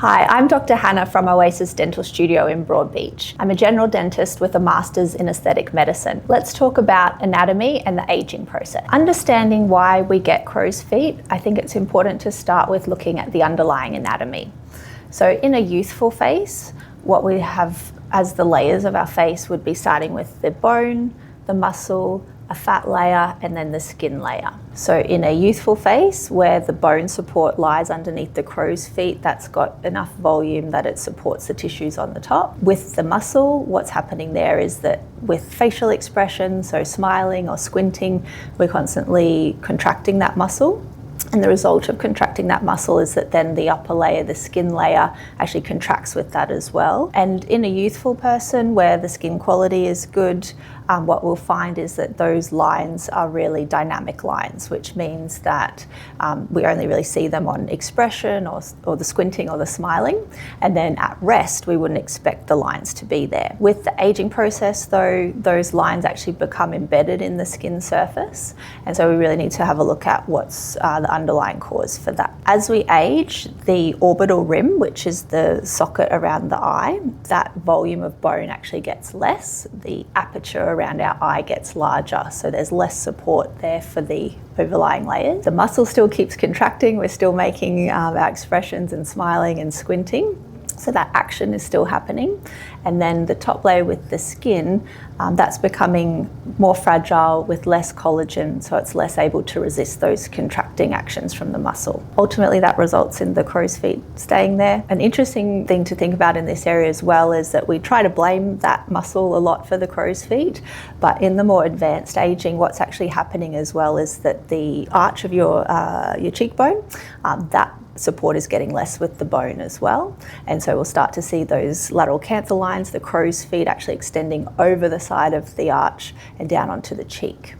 Hi, I'm Dr. Hannah from Oasis Dental Studio in Broadbeach. I'm a general dentist with a master's in aesthetic medicine. Let's talk about anatomy and the aging process. Understanding why we get crow's feet, I think it's important to start with looking at the underlying anatomy. So in a youthful face, what we have as the layers of our face would be starting with the bone, the muscle, a fat layer, and then the skin layer. So in a youthful face, where the bone support lies underneath the crow's feet, that's got enough volume that it supports the tissues on the top. With the muscle, what's happening there is that with facial expression, so smiling or squinting, we're constantly contracting that muscle. And the result of contracting that muscle is that then the upper layer, the skin layer, actually contracts with that as well. And in a youthful person where the skin quality is good, what we'll find is that those lines are really dynamic lines, which means that we only really see them on expression or the squinting or the smiling. And then at rest, we wouldn't expect the lines to be there. With the aging process though, those lines actually become embedded in the skin surface. And so we really need to have a look at what's the underlying cause for that. As we age, the orbital rim, which is the socket around the eye, that volume of bone actually gets less. The aperture around our eye gets larger, so there's less support there for the overlying layers. The muscle still keeps contracting, we're still making our expressions and smiling and squinting. So that action is still happening. And then the top layer with the skin, that's becoming more fragile with less collagen, so it's less able to resist those contracting actions from the muscle. Ultimately, that results in the crow's feet staying there. An interesting thing to think about in this area as well is that we try to blame that muscle a lot for the crow's feet, but in the more advanced aging, what's actually happening as well is that the arch of your cheekbone, that support is getting less with the bone as well. And so we'll start to see those lateral canthal lines, the crow's feet actually extending over the side of the arch and down onto the cheek.